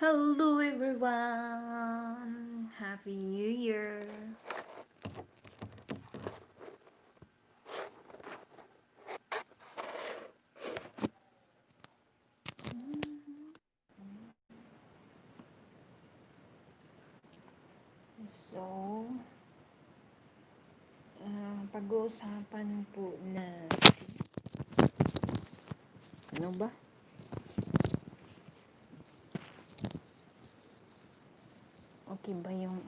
Hello everyone! Happy New Year! So, pag-uusapan po na ano ba? Okay ba yung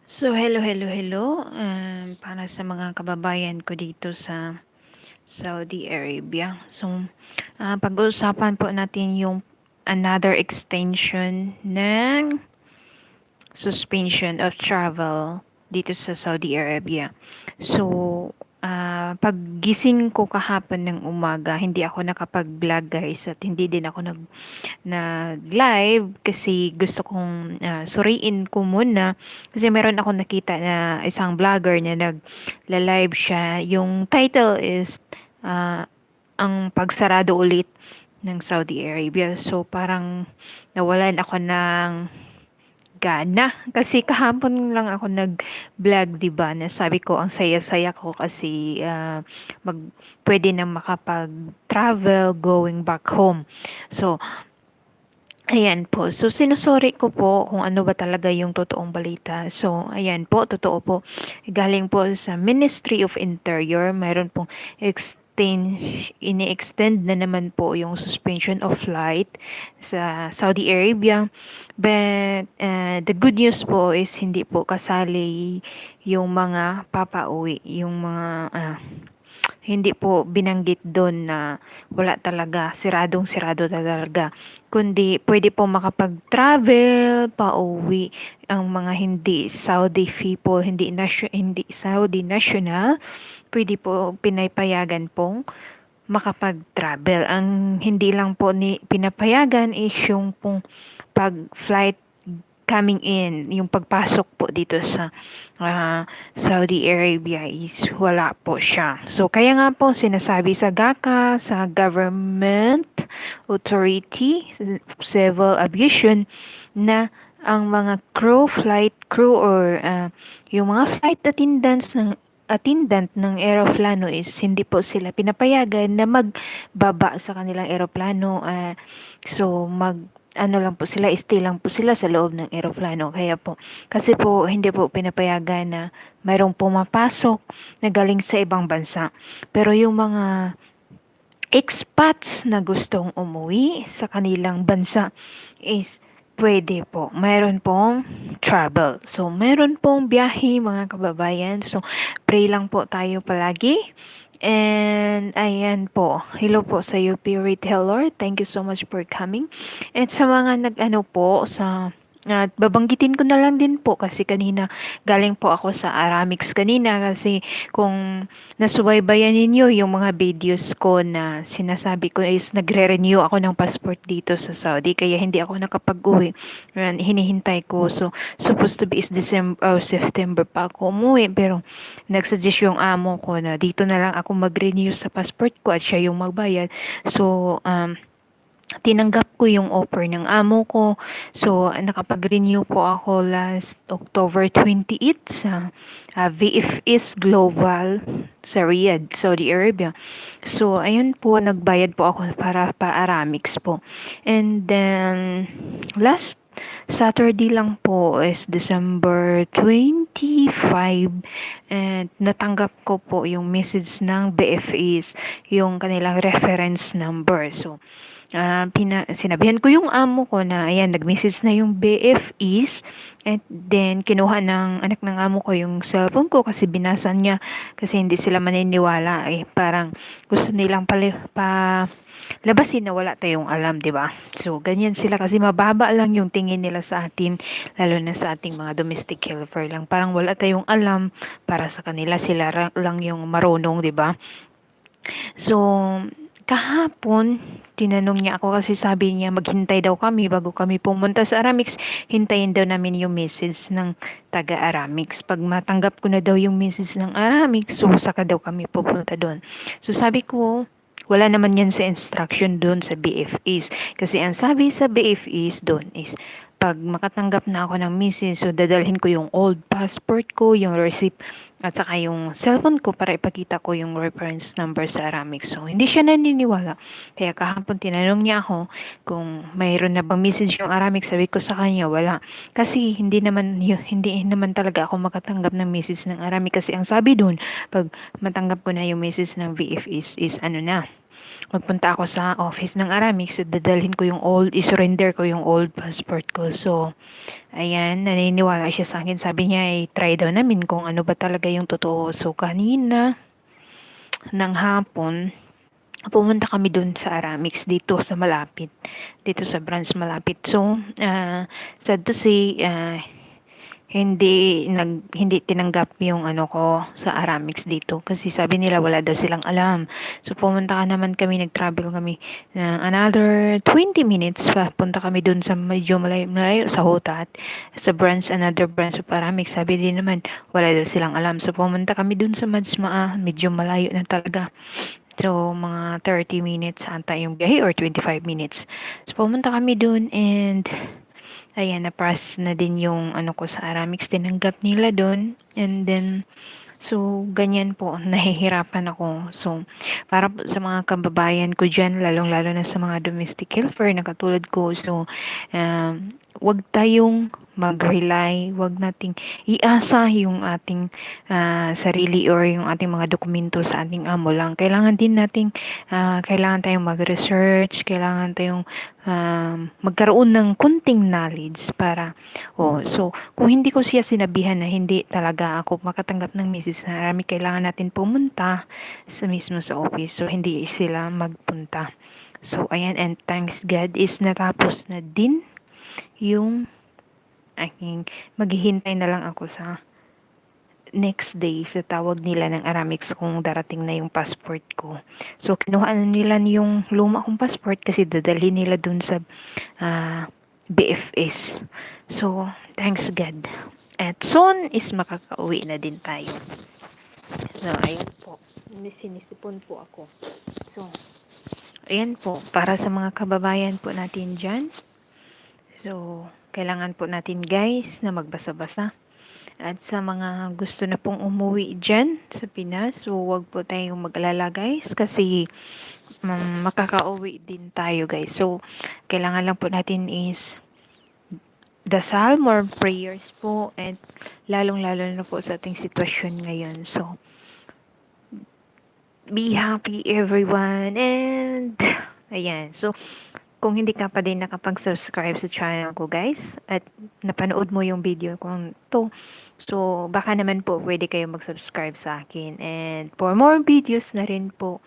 So, hello. Para sa mga kababayan ko dito sa Saudi Arabia. So, pag-uusapan po natin yung another extension ng suspension of travel dito sa Saudi Arabia. So, paggising ko kahapon ng umaga, hindi ako nakapag-vlog guys at hindi din ako nag-live kasi gusto kong suriin ko muna kasi meron ako nakita na isang vlogger na nag-live siya. Yung title is ang pagsarado ulit ng Saudi Arabia. So, parang nawalan ako ng gana. Kasi kahapon lang ako nag-vlog, 'di ba? Na sabi ko ang saya-saya ko kasi mag pwede na makapag-travel going back home. So, ayan po. So, sinusuri ko po kung ano ba talaga yung totoong balita. So, ayan po, totoo po. Galing po sa Ministry of Interior, mayroon pong ini-extend na naman po yung suspension of flight sa Saudi Arabia. But, the good news po is hindi po kasali yung mga papauwi, yung mga hindi po binanggit doon na wala talaga, siradong-sirado talaga. Kundi pwede po makapag-travel, pauwi ang mga hindi Saudi people, hindi Saudi national, pwede po pinapayagan pong makapag-travel. Ang hindi lang po ni pinapayagan is yung pong pag-flight coming in, yung pagpasok po dito sa Saudi Arabia is wala po siya. So, kaya nga po sinasabi sa GACA, sa Government Authority, Civil Aviation, na ang mga flight crew or yung mga flight attendant ng eroplano is hindi po sila pinapayagan na magbaba sa kanilang eroplano. So, ano lang po sila, stay lang po sila sa loob ng eroplano. Kaya po, kasi po, hindi po pinapayagan na mayroong pumapasok na galing sa ibang bansa. Pero yung mga expats na gustong umuwi sa kanilang bansa is pwede po. Mayroon pong travel. So, mayroon pong biyahe mga kababayan. So, pray lang po tayo palagi. And ayan po. Hello po sa iyo, Pure Retailer. Thank you so much for coming. At sa mga nag-ano po sa at babanggitin ko na lang din po kasi kanina galing po ako sa Aramix kanina kasi kung nasubaybayan ninyo yung mga videos ko na sinasabi ko is nagre-renew ako ng passport dito sa Saudi kaya hindi ako nakapag-uwi. Hinihintay ko. So, supposed to be is December, September pa ako umuwi pero nagsuggest yung amo ko na dito na lang ako mag-renew sa passport ko at siya yung magbayad. So, tinanggap ko yung offer ng amo ko. So, nakapag-renew po ako last October 28 sa VFS Global sa Riyadh, Saudi Arabia. So, ayun po, nagbayad po ako para pa-Aramix po. And then, last Saturday lang po is December 25 and natanggap ko po yung message ng BFS, yung kanilang reference number. So, sinabihan ko yung amo ko na ayan, nag-message na yung BFEs and then kinuha ng anak ng amo ko yung cellphone ko kasi binasan niya kasi hindi sila maniniwala parang gusto nilang labasin na wala tayong alam, 'di ba? So ganyan sila kasi mababa lang yung tingin nila sa atin lalo na sa ating mga domestic helper lang. Parang wala tayong alam para sa kanila sila lang yung marunong, 'di ba? So kahapon, tinanong niya ako kasi sabi niya maghintay daw kami bago kami pumunta sa Aramix. Hintayin daw namin yung message ng taga Aramix. Pag matanggap ko na daw yung message ng Aramix, so saka daw kami pupunta doon. So sabi ko, wala naman yan sa instruction doon sa BFEs. Kasi ang sabi sa BFEs doon is, pag makatanggap na ako ng message, so dadalhin ko yung old passport ko, yung receipt, at saka yung cellphone ko para ipakita ko yung reference number sa Aramix. So, hindi siya naniniwala. Kaya kahapon tinanong niya ako kung mayroon na bang message yung Aramix. Sabi ko sa kanya, wala. Kasi hindi naman talaga ako makatanggap ng message ng Aramix. Kasi ang sabi doon, pag matanggap ko na yung message ng VFS is ano na, magpunta ako sa office ng Aramix, so dadalhin ko yung old, isurrender ko yung old passport ko. So, ayan, naniniwala siya sa akin. Sabi niya, try daw namin kung ano ba talaga yung totoo. So, kanina, ng hapon, pumunta kami dun sa Aramix dito sa malapit. Dito sa branch malapit. So, sad to say, hindi tinanggap yung ano ko sa Aramix dito kasi sabi nila wala daw silang alam. So pumunta nag-travel kami ng another 20 minutes pa punta kami dun sa medyo malayo sa Hotat, sa another branch of Aramix. Sabi din naman wala daw silang alam. So pumunta kami dun sa Madsmaa, medyo malayo na talaga. So, mga 30 minutes ata yung biyahe or 25 minutes. So, pumunta kami dun and ayan, na-process na din yung ano ko sa Aramix. Tinanggap nila doon. And then, so, ganyan po, nahihirapan ako. So, para po sa mga kababayan ko dyan, lalong-lalo na sa mga domestic helper na katulad ko. So, wag tayong mag-rely, wag nating iasa yung ating sarili or yung ating mga dokumento sa ating amo lang. Kailangan din nating, kailangan tayong mag-research, kailangan tayong magkaroon ng kunting knowledge para, so, kung hindi ko siya sinabihan na hindi talaga ako makatanggap ng message na Arami, kailangan natin pumunta mismo sa office. So, hindi sila magpunta. So, ayan, and thanks God is natapos na din yung aking maghihintay na lang ako sa next day sa tawag nila ng Aramix kung darating na yung passport ko. So, kinuha na nila yung luma kong passport kasi dadalhin nila dun sa BFS. So, thanks God. At soon is makakauwi na din tayo. So, ayan po. Sinisipon po ako. So, ayan po. Para sa mga kababayan po natin dyan. So, kailangan po natin guys na magbasa-basa. At sa mga gusto na pong umuwi dyan sa Pinas, so wag po tayong mag-alala guys kasi makakauwi din tayo guys. So, kailangan lang po natin is dasal, more prayers po, and lalong-lalo na po sa ating sitwasyon ngayon. So, be happy everyone, and ayan. So, kung hindi ka pa din nakapag-subscribe sa channel ko guys, at napanood mo yung video ko to, so baka naman po pwede kayo mag-subscribe sa akin. And for more videos na rin po.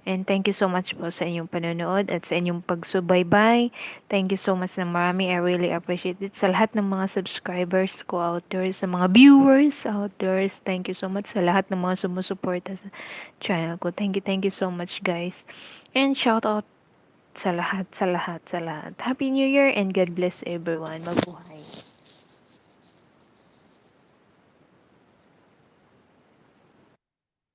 And thank you so much po sa inyong panonood at sa inyong pagsubaybay. Thank you so much ng marami. I really appreciate it. Sa lahat ng mga subscribers ko out there, sa mga viewers out there, thank you so much. Sa lahat ng mga sumusuporta sa channel ko. Thank you so much guys. And shout out sa lahat. Happy New Year and God bless everyone. Mabuhay.